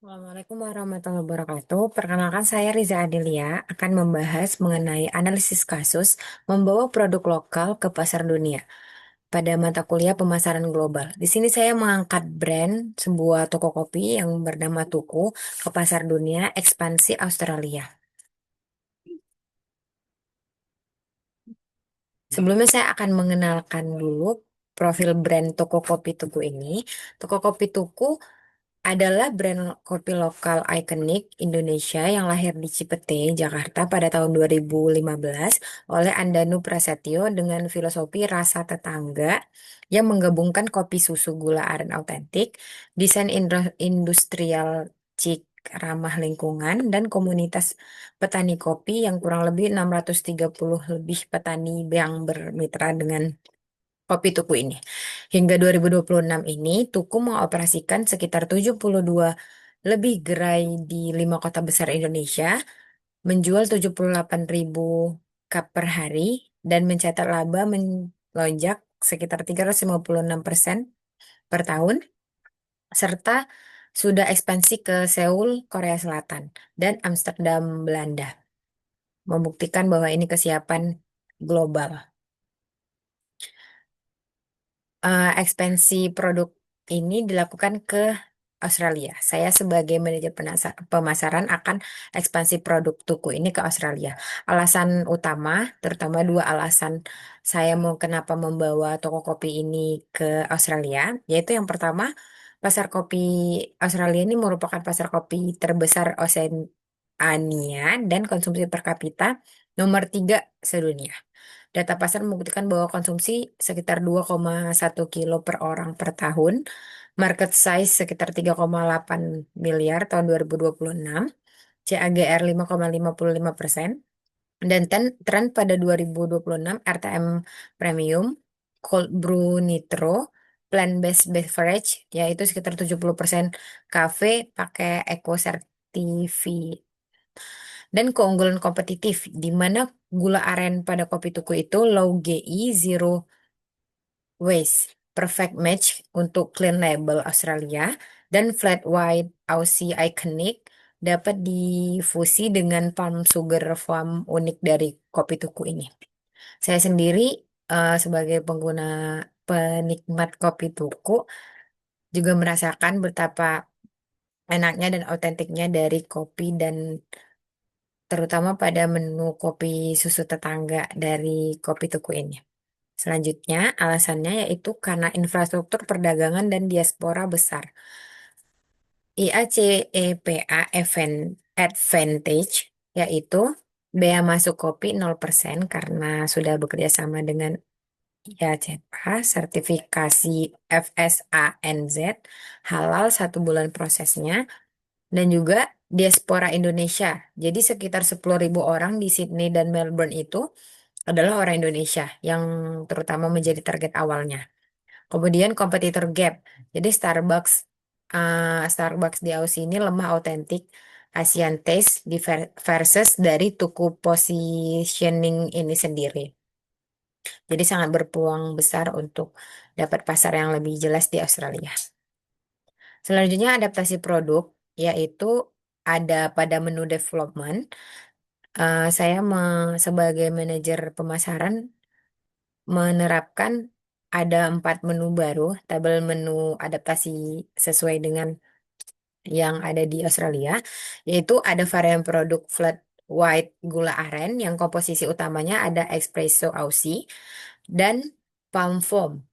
Assalamualaikum warahmatullahi wabarakatuh. Perkenalkan saya Riza Adelia akan membahas mengenai analisis kasus membawa produk lokal ke pasar dunia pada mata kuliah pemasaran global. Di sini saya mengangkat brand sebuah toko kopi yang bernama Tuku ke pasar dunia ekspansi Australia. Sebelumnya saya akan mengenalkan dulu profil brand toko kopi Tuku ini. Toko kopi Tuku adalah brand kopi lokal ikonik Indonesia yang lahir di Cipete, Jakarta pada tahun 2015 oleh Andanu Prasetyo dengan filosofi rasa tetangga yang menggabungkan kopi susu gula aren autentik, desain industrial cik ramah lingkungan, dan komunitas petani kopi yang kurang lebih 630 lebih petani yang bermitra dengan kopi Tuku ini. Hingga 2026 ini, Tuku mengoperasikan sekitar 72 lebih gerai di 5 kota besar Indonesia, menjual 78.000 cup per hari, dan mencatat laba melonjak sekitar 356% per tahun, serta sudah ekspansi ke Seoul, Korea Selatan, dan Amsterdam, Belanda, membuktikan bahwa ini kesiapan global. Ekspansi produk ini dilakukan ke Australia. Saya sebagai manajer pemasaran akan ekspansi produk Tuku ini ke Australia. Alasan utama, terutama dua alasan saya mau kenapa membawa toko kopi ini ke Australia, yaitu yang pertama, pasar kopi Australia ini merupakan pasar kopi terbesar Oceania dan konsumsi per kapita nomor 3 sedunia. Data pasar membuktikan bahwa konsumsi sekitar 2,1 kilo per orang per tahun, market size sekitar 3,8 miliar tahun 2026, CAGR 5,55%, dan tren pada 2026 RTM Premium, Cold Brew Nitro, Plant-Based Beverage, yaitu sekitar 70% kafe pakai eco certificate dan keunggulan kompetitif, di mana gula aren pada kopi tuku itu low GI, zero waste, perfect match untuk clean label Australia, dan flat white Aussie Iconic dapat difusi dengan palm sugar foam unik dari kopi tuku ini. Saya sendiri sebagai pengguna penikmat kopi tuku juga merasakan betapa enaknya dan autentiknya dari kopi dan terutama pada menu kopi susu tetangga dari kopi tuku ini. Selanjutnya, alasannya yaitu karena infrastruktur perdagangan dan diaspora besar. IACEPA Advantage, yaitu bea masuk kopi 0% karena sudah bekerja sama dengan IACEPA, sertifikasi FSANZ, halal 1 bulan prosesnya, dan juga diaspora Indonesia. Jadi sekitar 10.000 orang di Sydney dan Melbourne itu adalah orang Indonesia yang terutama menjadi target awalnya. Kemudian kompetitor Gap. Jadi Starbucks di Aussie ini lemah autentik Asian taste versus dari Tuku positioning ini sendiri. Jadi sangat berpeluang besar untuk dapat pasar yang lebih jelas di Australia. Selanjutnya adaptasi produk, yaitu ada pada menu development. Saya sebagai manajer pemasaran menerapkan ada 4 menu baru, tabel menu adaptasi sesuai dengan yang ada di Australia, yaitu ada varian produk flat white gula aren yang komposisi utamanya ada espresso Aussie dan palm foam.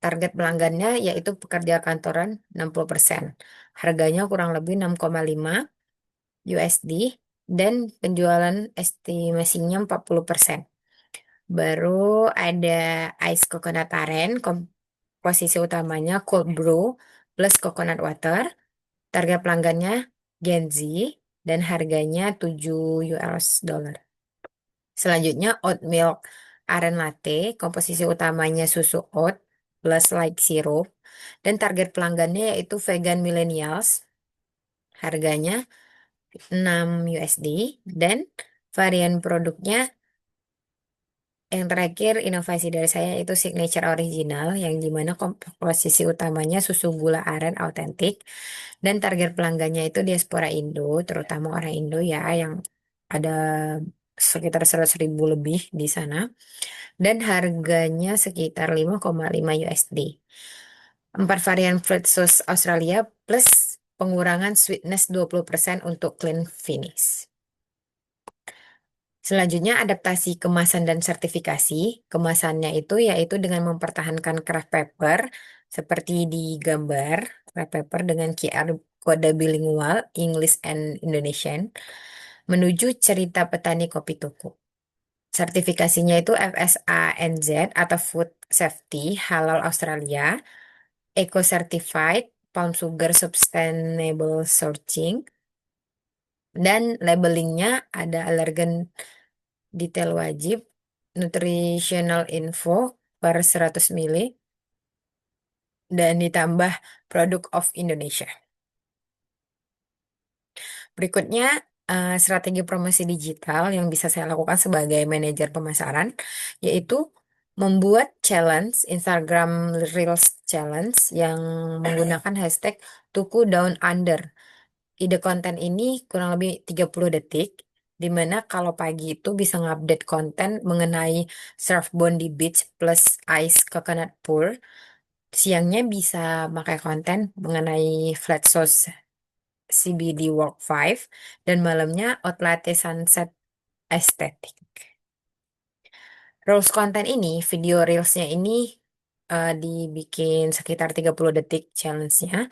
Target pelanggannya yaitu pekerja kantoran 60%. Harganya kurang lebih 6,5 USD dan penjualan estimasinya 40%. Baru ada ice coconut aren, komposisi utamanya cold brew plus coconut water. Target pelanggannya Gen Z dan harganya 7 US dollar. Selanjutnya oat milk aren latte, komposisi utamanya susu oat plus light syrup dan target pelanggannya yaitu vegan millennials. Harganya 6 USD dan varian produknya Yang terakhir, inovasi dari saya itu signature original, yang dimana komposisi utamanya susu gula aren autentik, dan target pelanggannya itu diaspora Indo, terutama orang Indo ya, yang ada sekitar 100.000 lebih di sana, dan harganya sekitar 5,5 USD. 4 varian fruit sauce Australia plus pengurangan sweetness 20% untuk clean finish. Selanjutnya, adaptasi kemasan dan sertifikasi. Kemasannya itu yaitu dengan mempertahankan craft paper seperti di gambar, craft paper dengan QR kode bilingual English and Indonesian menuju cerita petani kopi tuku. Sertifikasinya itu FSANZ atau Food Safety Halal Australia, Eco Certified, Palm Sugar Sustainable Sourcing, dan labelingnya ada alergen detail wajib, nutritional info per 100 mili, dan ditambah produk of Indonesia. Berikutnya, strategi promosi digital yang bisa saya lakukan sebagai manajer pemasaran, yaitu membuat challenge, Instagram Reels Challenge yang menggunakan hashtag Tuku Down Under. Ide konten ini kurang lebih 30 detik, di mana kalau pagi itu bisa ngupdate konten mengenai surf Bondi Beach plus ice coconut pour. Siangnya bisa pakai konten mengenai flat sauce CBD Walk 5, dan malamnya Hot Latte Sunset Aesthetic. Rules konten ini, video reelsnya ini dibikin sekitar 30 detik challenge-nya,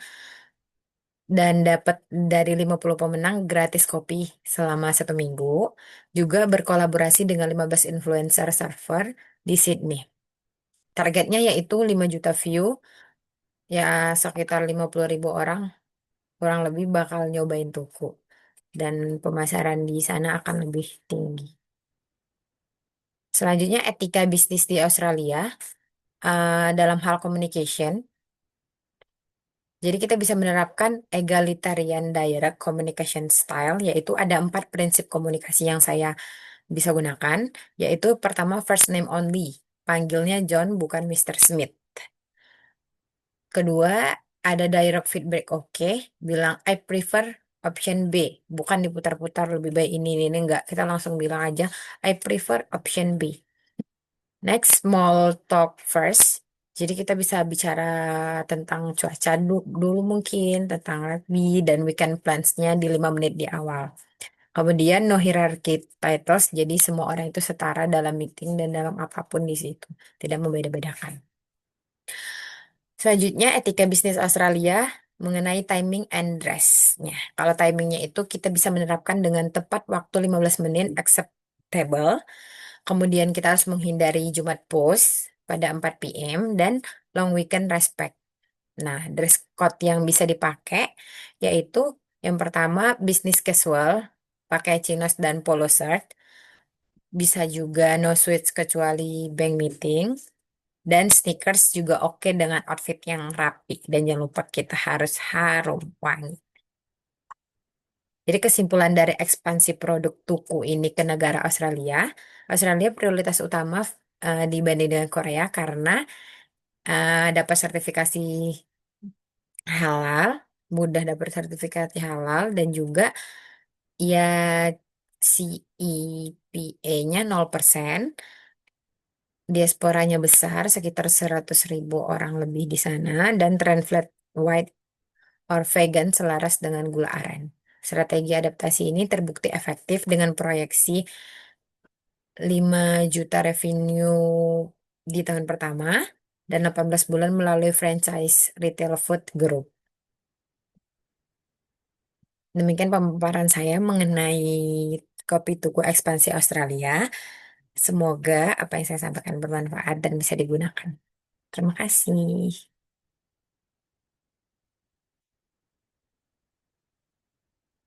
dan dapat dari 50 pemenang gratis kopi selama 1 minggu. Juga berkolaborasi dengan 15 influencer server di Sydney. Targetnya yaitu 5 juta view, ya sekitar 50.000 orang kurang lebih bakal nyobain tuku. Dan pemasaran di sana akan lebih tinggi. Selanjutnya, etika bisnis di Australia dalam hal communication. Jadi kita bisa menerapkan egalitarian direct communication style, yaitu ada 4 prinsip komunikasi yang saya bisa gunakan, yaitu pertama first name only, panggilnya John bukan Mr. Smith. Kedua, ada direct feedback oke, bilang I prefer option B, bukan diputar-putar lebih baik ini enggak. Kita langsung bilang aja I prefer option B. Next, small talk first. Jadi kita bisa bicara tentang cuaca dulu mungkin, tentang rugby dan weekend plans-nya di 5 menit di awal. Kemudian no hierarchy titles, jadi semua orang itu setara dalam meeting dan dalam apapun di situ, tidak membeda-bedakan. Selanjutnya, etika bisnis Australia mengenai timing and dress-nya. Kalau timingnya itu kita bisa menerapkan dengan tepat waktu 15 menit acceptable. Kemudian kita harus menghindari Jumat post pada 4 PM dan long weekend respect. Nah, dress code yang bisa dipakai yaitu yang pertama business casual, pakai chinos dan polo shirt. Bisa juga no suits kecuali bank meeting. Dan sneakers juga oke dengan outfit yang rapi. Dan jangan lupa kita harus harum wangi. Jadi kesimpulan dari ekspansi produk tuku ini ke negara Australia, Australia prioritas utama dibanding dengan Korea karena dapat sertifikasi halal, mudah dapat sertifikasi halal, dan juga ya CEPA-nya 0%, diasporanya besar, sekitar 100.000 orang lebih di sana, dan tren flat white or vegan selaras dengan gula aren. Strategi adaptasi ini terbukti efektif dengan proyeksi 5 juta revenue di tahun pertama dan 18 bulan melalui franchise retail food group. Demikian pemaparan saya mengenai kopi tuku ekspansi Australia. Semoga apa yang saya sampaikan bermanfaat dan bisa digunakan. Terima kasih.